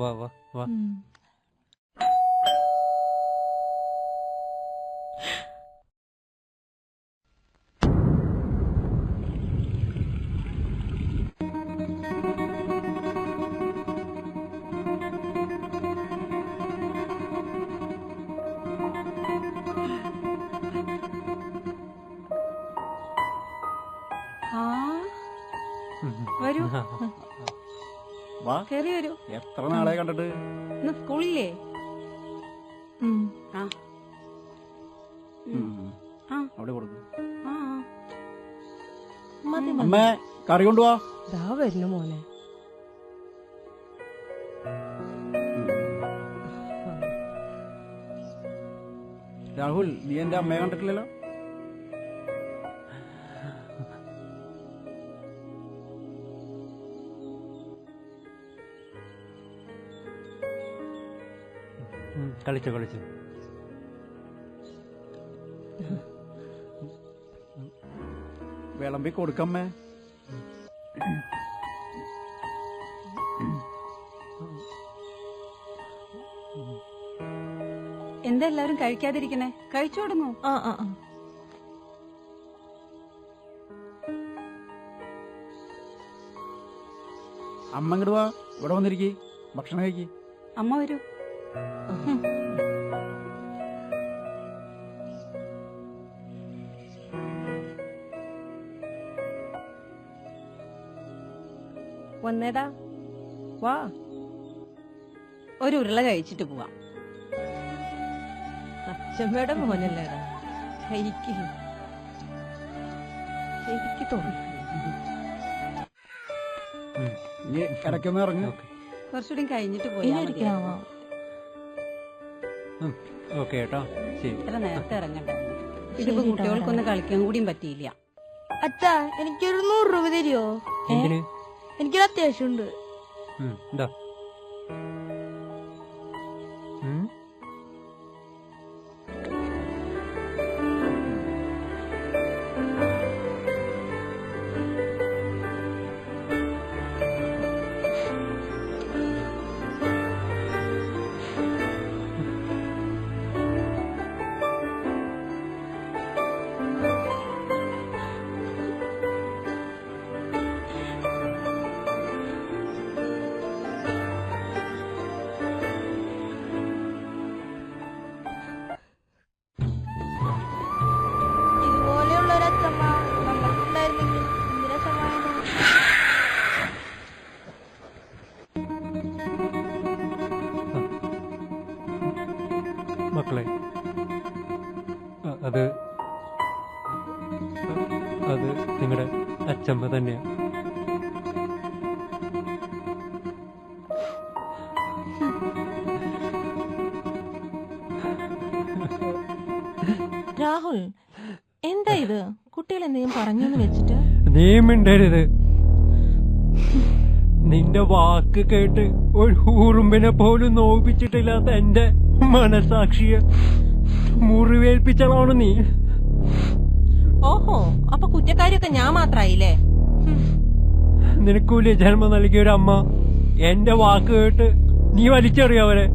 വാ വാ വാ. വരൂ, വാ, കേറി വരൂ. എത്ര നാളെ കണ്ടിട്ട്. ഇന്ന് സ്കൂളില്ലേ? ആ ആ അവിടെ കൊടുക്കും. ആ അമ്മേ, കറി കൊണ്ടുവാ. ദാ വരുന്നു മോനെ. രാഹുൽ, നീ എന്റെ അമ്മയെ കണ്ടിട്ടില്ലല്ലോ. കളിച്ചോ കളിച്ചോ. വിളമ്പി കൊടുക്കമ്മേ. എന്താ എല്ലാരും കഴിക്കാതിരിക്കണേ? കഴിച്ചു തുടങ്ങൂ. അമ്മ ഇങ്ങോട്ട് വാ, ഇവിടെ വന്നിരിക്കി, ഭക്ഷണം കഴിക്കി. അമ്മ വരൂ. വന്നേടാ, വാ. ഒരു ഉരുള കഴിച്ചിട്ട് പോവാം. അച്ഛമ്മയുടെ മോനല്ലേടാ, ശരിക്ക് തോന്നി. നീ ഇടയ്ക്കൊന്ന് ഇറങ്ങി. കുറച്ചുകൂടി കഴിഞ്ഞിട്ട് പോയാ ഇനി മതി. ഒരിക്കലാവാ. ഓക്കെ കേട്ടോ, ശരി. ഇത്ര നേരത്തെ ഇറങ്ങണ്ട. ഇതിപ്പോ കുട്ടികൾക്കൊന്നും കളിക്കാൻ കൂടിയും പറ്റിയില്ല. അച്ഛാ, എനിക്കൊരു 100 രൂപ തരുമോ? എന്തിന്? എനിക്കൊരു അത്യാവശ്യമുണ്ട്. എന്താ? ഇതുപോലെയുള്ള ഒരു അച്ഛമ്മ നമ്മൾക്കുണ്ടായിരുന്നെങ്കിൽ എന്ത് രസമായിരുന്നു. മക്കളെ, അത് അത് നിങ്ങളുടെ അച്ഛമ്മ തന്നെയാ. രാഹുൽ, എന്താ ഇത്? കുട്ടികൾ എന്തെങ്കിലും പറഞ്ഞു വെച്ചിട്ട് നീ മിണ്ടരുത്. നിന്റെ വാക്ക് കേട്ട് ഒരു ഉറുമ്പിനെ പോലും നോവിച്ചിട്ടില്ലാത്ത എന്റെ മനസാക്ഷിയെ മുറിവേൽപ്പിച്ചളാണ് നീ. ഓഹോ, അപ്പൊ കുറ്റക്കാരിയൊക്കെ ഞാൻ മാത്രായില്ലേ? നിനക്കൂലി ജന്മം നൽകിയ ഒരു അമ്മ എന്റെ വാക്ക് കേട്ട് നീ വലിച്ചെറിയവരെ.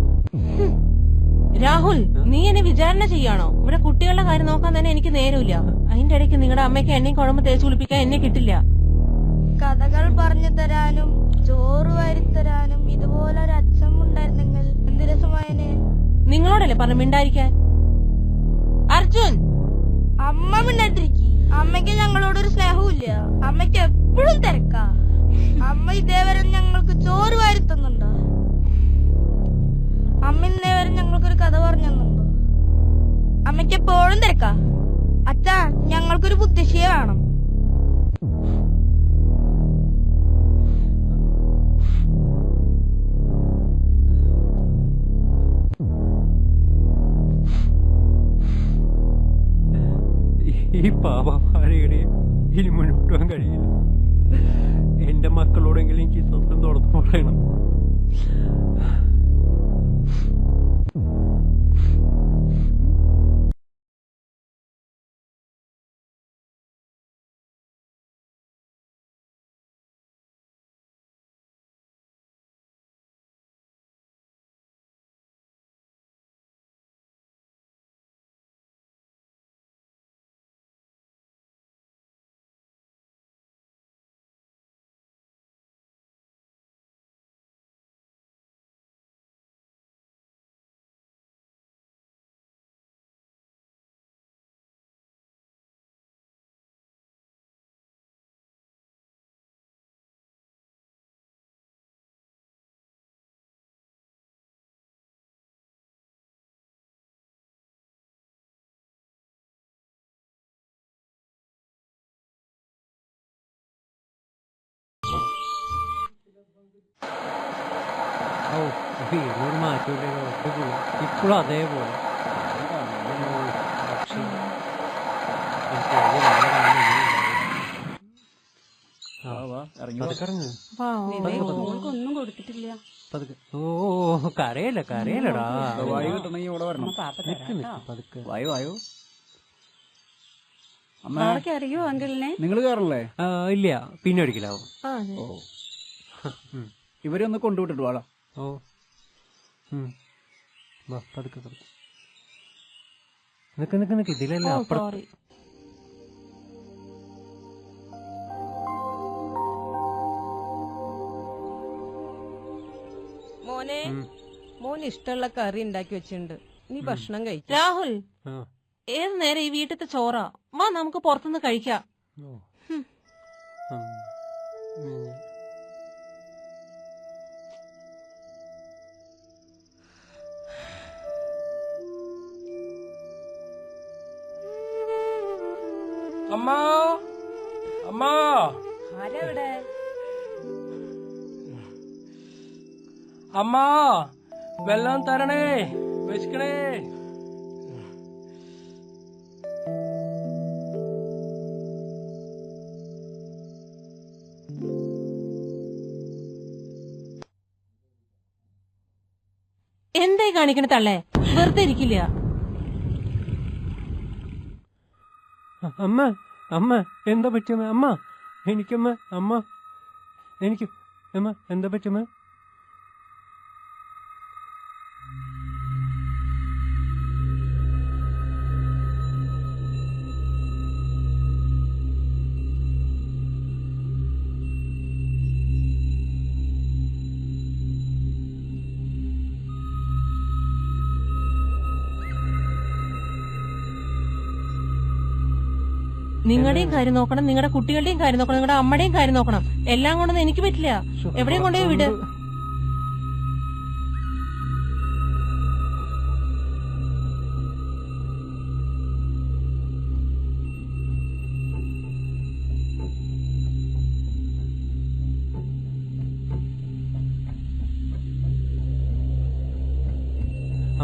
രാഹുൽ, നീ എന്നെ വിചാരണ ചെയ്യാണോ? ഇവിടെ കുട്ടികളുടെ കാര്യം നോക്കാൻ തന്നെ എനിക്ക് നേരമില്ല. അതിന്റെ ഇടയ്ക്ക് നിങ്ങളുടെ അമ്മയ്ക്ക് എണ്ണയും കുഴമ്പ് തേച്ച് കുളിപ്പിക്കാൻ എന്നെ കിട്ടില്ല. കഥകൾ പറഞ്ഞു തരാനും ചോറ് വാരിത്തരാനും ഇതുപോലെ ഒരു അച്ഛമ്മ ഉണ്ടായിരുന്നെങ്കിൽ എന്ത് രസമായനെ. നിങ്ങളോടല്ലേ പറഞ്ഞു മിണ്ടായിരിക്കാൻ? അർജുൻ, അമ്മ മിണ്ടാണ്ടിരിക്കി. അമ്മയ്ക്ക് ഞങ്ങളോടൊരു സ്നേഹവും ഇല്ല. അമ്മയ്ക്ക് എപ്പോഴും തിരക്കാ. അമ്മ ഇതേവരെ ഞങ്ങൾക്ക് ചോറ് വാരിത്തന്നുണ്ടോ? അമ്മ ഇന്നേവരെ ഞങ്ങൾക്കൊരു കഥ പറഞ്ഞു തന്നുണ്ടോ? അമ്മയ്ക്ക് എപ്പോഴും തിരക്കാ. അച്ഛാ, ഞങ്ങൾക്കൊരു മുത്തശ്ശിയെ വേണം. ഈ പാപഭാര്യയുടെയും ഇനി മുന്നോട്ട് പോകാൻ കഴിയില്ല. എന്റെ മക്കളോടെങ്കിലും എനിക്ക് സ്വന്തം തുറന്നു പറയണം. ഓ വീടിനൊരു മാറ്റമില്ലല്ലോ, അടിപൊളി. ഇപ്പോഴും അതേപോലെ. പക്ഷേ എനിക്ക് വലിയ നല്ല കാണുന്ന ഇറങ്ങി പതുക്കെ ഇറങ്ങ്. മോൾക്കൊന്നും കൊടുത്തിട്ടില്ല. പതുക്കെ. ഓ കരയില്ലടാ. വായു കിട്ടണമെങ്കിൽ ഇവിടെ വരണം. പാപ്പ നിക്ക് നിക്ക് പതുക്കെ. വായു വായു. അമ്മ പാപ്പയ്ക്ക് അറിയോ അങ്കിളിനെ? നിങ്ങൾ കയറല്ലേ? ഇല്ല, പിന്നെ ഒരിക്കലാവും. ഓ ഇവരെ ഒന്ന് കൊണ്ടുവിട്ടിട്ട് വാടാ. ഓ വാ പതുക്കെ പതുക്കെ. നിക്ക് ഇതിലല്ല അപ്പുറം. സോറി. മോനെ, മോന് ഇഷ്ടമുള്ള കറി ഉണ്ടാക്കി വെച്ചിട്ടുണ്ട്, നീ ഭക്ഷണം കഴിക്കും. രാഹുൽ, ആ. ഏത് നേരം ഈ വീട്ടിലത്തെ ചോറാ? വാ നമുക്ക് പുറത്തുനിന്ന് കഴിക്കാം. ഓ. ഉം. അമ്മാ അമ്മാ ആരാവിടെ? അമ്മാ വെള്ളം തരണേ, വിശക്കണേ. എന്തായി കാണിക്കണ തള്ളേ? വെറുതെ ഇരിക്കില്ല. അമ്മ അമ്മ എന്താ പറ്റിയമ്മ? അമ്മ എനിക്കമ്മ അമ്മ എനിക്ക് അമ്മ എന്താ പറ്റിയമ്മ? നിങ്ങളുടെയും കാര്യം നോക്കണം, നിങ്ങളുടെ കുട്ടികളുടെയും കാര്യം നോക്കണം, നിങ്ങളുടെ അമ്മയുടെയും കാര്യം നോക്കണം. എല്ലാം കൊണ്ടൊന്നും എനിക്ക് പറ്റില്ല. എവിടെയും കൊണ്ടുപോയി വിട്.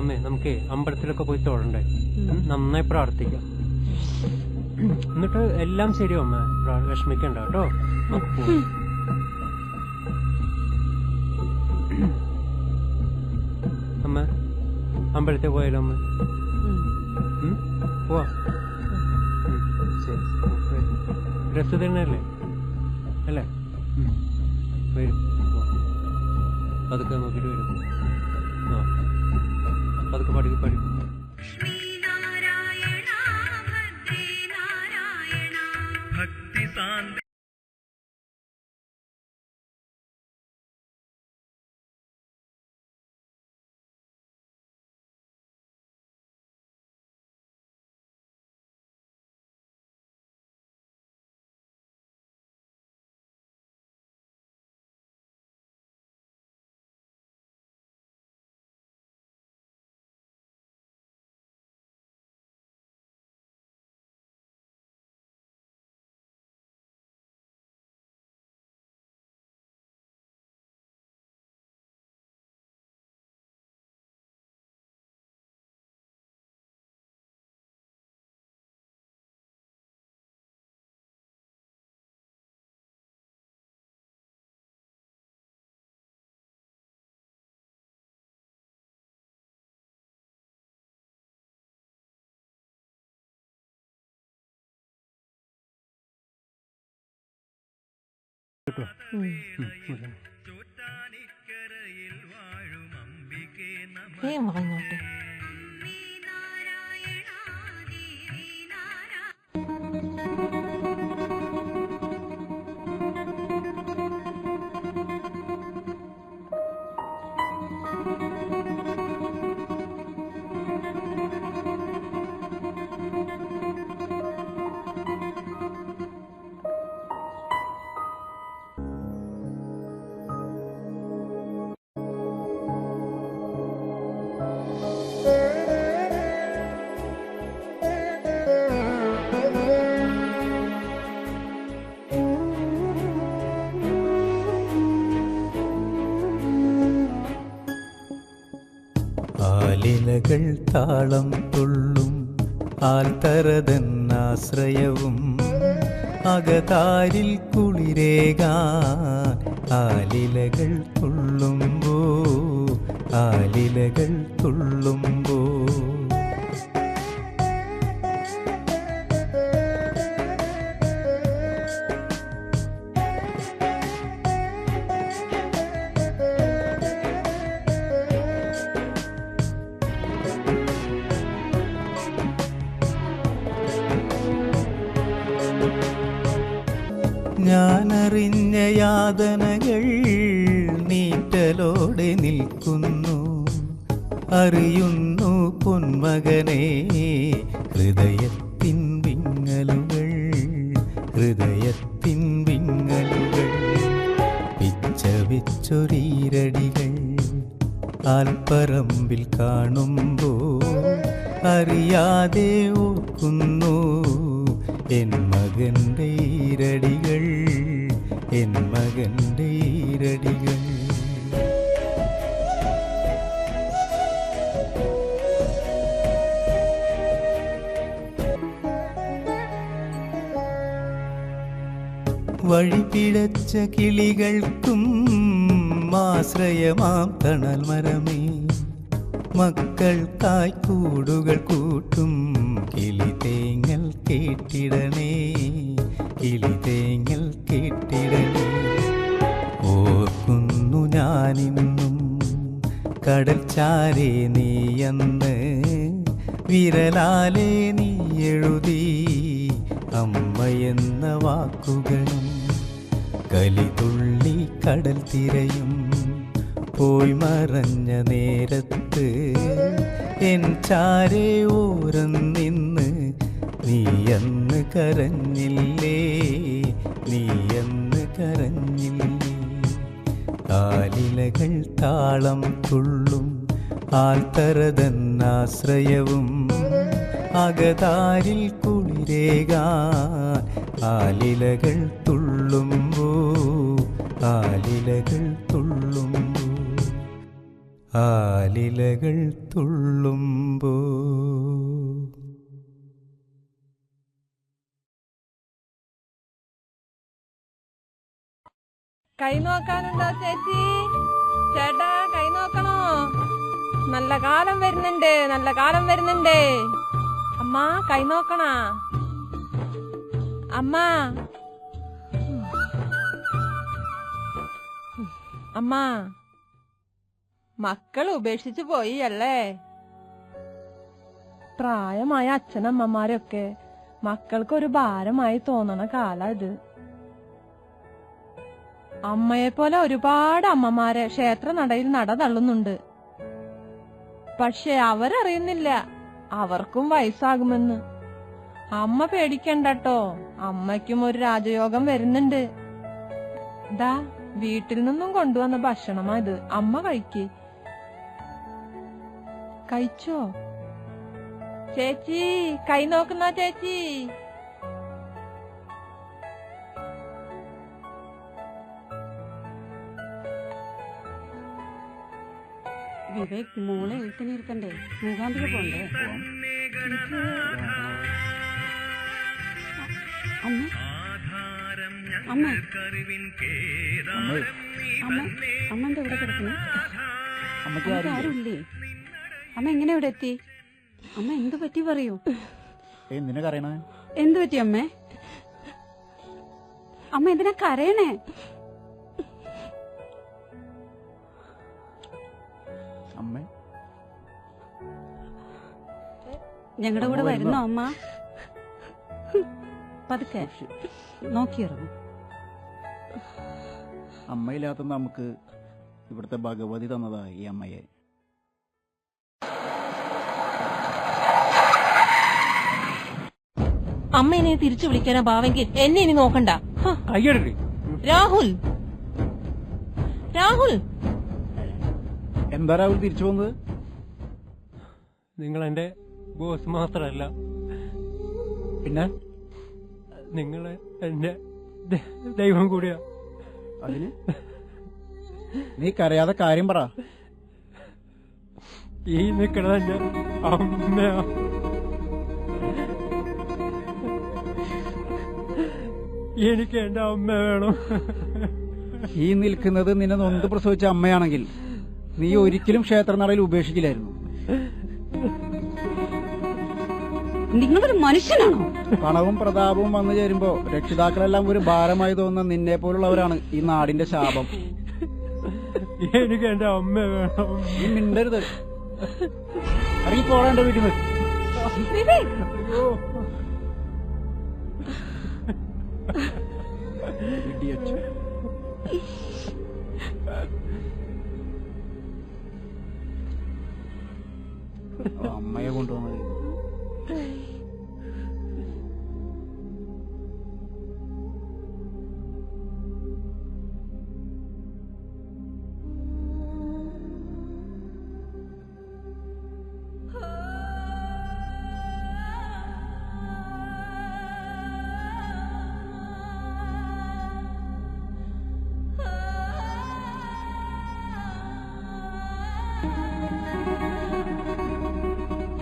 അമ്മേ നമുക്ക് അമ്പലത്തിലൊക്കെ പോയി തൊഴണ്ടേ? നന്നായി പ്രാർത്ഥിക്കാം. എന്നിട്ട് എല്ലാം ശരിയോ അമ്മ? വിഷമിക്കണ്ട കേട്ടോ. അമ്മ അമ്പലത്തിൽ പോയാലോ അമ്മ? പോവാ. ശരി, ഡ്രസ് തന്നെയല്ലേ അല്ലേ? വരും, അതൊക്കെ നോക്കിട്ട് വരും. ആ അതൊക്കെ പഠിക്കും. ഇങ്ങോട്ട് ആലിലകൾ താളം തുള്ളും ആൽത്തറതന്നാശ്രയവും അകതാരിൽ കുളിരേകാൻ ആലിലകൾ തുള്ളുമ്പോ ആലിലകൾ തുള്ളുമ്പോ ഞാനറിഞ്ഞ യാതനകൾ നീറ്റലോടെ നിൽക്കുന്നു അറിയുന്നു പൊന്മകനെ ഹൃദയത്തിൻ വിങ്ങലുകൾ ഹൃദയത്തിൻ വിങ്ങലുകൾ പിച്ച വെച്ചൊരീരടികൾ ആൽപ്പറമ്പിൽ കാണുമ്പോൾ അറിയാതെ ഓർക്കുന്നു എൻ മകൻ്റെ ഈരടികൾ എൻ മകൻ്റെ ഈരടികൾ വഴിപിഴച്ച കിളികൾക്കും ആശ്രയമാം തണൽ മരമേ മക്കൾക്കായി കൂടുകൾ കൂട്ടും കിളിതേങ്ങൽ കേട്ടിടണേ കിളിതേങ്ങൽ കേട്ടിടണേ ഓർക്കുന്നു ഞാനിന്നും കടൽ ചാരേ നീയന്ന് വിരലാലെ നീ എഴുതി അമ്മയെന്ന വാക്കുകളും കലിതുള്ളി കടൽ തിരയും പോയി മറഞ്ഞ നേരത്ത് എൻ ചാരേ ഓരം നിന്ന് നീയന്ന് കരഞ്ഞില്ലേ നീയന്ന് കരഞ്ഞില്ലേ ആലിലകൾ താളം തുള്ളും ആൽത്തറതന്നാശ്രയവും അകതാരിൽ കുളിരേകാൻ ആലിലകൾ തുള്ളുമ്പോ ആലിലകൾ തുള്ളുമ്പോ ആലിലകൾ തുള്ളുമ്പോ കൈ നോക്കാനുണ്ടോ ചേച്ചി? ചേട്ടാ കൈ നോക്കണോ? നല്ല കാലം വരുന്നുണ്ട്, നല്ല കാലം വരുന്നുണ്ട്. അമ്മ കൈ നോക്കണ അമ്മ. അമ്മ മക്കൾ ഉപേക്ഷിച്ചു പോയി അല്ലേ? പ്രായമായ അച്ഛനമ്മമാരൊക്കെ മക്കൾക്കൊരു ഭാരമായി തോന്നണ കാല ഇത്. അമ്മയെപ്പോലെ ഒരുപാട് അമ്മമാരെ ക്ഷേത്ര നടയിൽ നട തള്ളുന്നുണ്ട്. പക്ഷെ അവരറിയുന്നില്ല അവർക്കും വയസ്സാകുമെന്ന്. അമ്മ പേടിക്കണ്ടട്ടോ, അമ്മയ്ക്കും ഒരു രാജയോഗം വരുന്നുണ്ട്. ദാ വീട്ടിൽ നിന്നും കൊണ്ടുവന്ന ഭക്ഷണമാ ഇത്, അമ്മ കഴിക്ക്. കഴിച്ചോ ചേച്ചി? കൈ നോക്കുന്ന ചേച്ചി? വിവേക് മോളെ എഴുത്തിനിരുത്തണ്ടേ? മൂകാംബിക പോണ്ടേ? അമ്മ അമ്മ അമ്മ അമ്മ എന്താ ഇവിടെ കിടക്കുന്നു? അമ്മക്ക് ആരുമില്ലേ? അമ്മ എങ്ങനെ ഇവിടെ എത്തി? അമ്മ എന്തു പറ്റി പറയൂ. എന്തിനാ കരയണേ? എന്തു പറ്റി അമ്മേ? അമ്മ എന്തിനാ കരയണേ? അമ്മേ ഞങ്ങളുടെ കൂടെ വരുന്നോ അമ്മ? പതുക്കെ നോക്കിയിറങ്ങും. അമ്മയില്ലാത്ത നമുക്ക് ഇവിടുത്തെ ഭഗവതി തന്നതാ ഈ അമ്മയെ. അമ്മ എന്നെ തിരിച്ചു വിളിക്കാനാ ഭാവെങ്കിൽ എന്നെ ഇനി നോക്കണ്ട. കയ്യെടുക്ക്. രാഹുൽ, രാഹുൽ, എന്താ രാഹുൽ തിരിച്ചു പോകുന്നത്? നിങ്ങൾ എന്റെ ബോസ് മാത്രല്ല, പിന്നെ നിങ്ങള് എന്റെ ദൈവം കൂടിയാ. അതിന് നീ കരയാതെ കാര്യം പറ. ഈ നിക്കണതന്നെ അമ്മയാ. എനിക്ക് എന്റെ അമ്മ വേണം. ഈ നിൽക്കുന്നത് നിന്നെ നൊന്ത് പ്രസവിച്ച അമ്മയാണെങ്കിൽ നീ ഒരിക്കലും ക്ഷേത്രനടയിൽ ഉപേക്ഷിക്കില്ലായിരുന്നു. നിങ്ങളൊരു മനുഷ്യനാണോ? പണവും പ്രതാപവും വന്നു ചേരുമ്പോ രക്ഷിതാക്കളെല്ലാം ഒരു ഭാരമായി തോന്നുന്ന നിന്നെ പോലുള്ളവരാണ് ഈ നാടിന്റെ ശാപം. എനിക്ക് എന്റെ അമ്മ വേണം. നീ മിണ്ടരുത്. ഇറങ്ങി പോടാ എന്റെ വീട്ടിൽ നിന്ന്. Idiot. അമ്മയെ കൊണ്ടുവന്നത്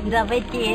എന്താ പറ്റിയേ?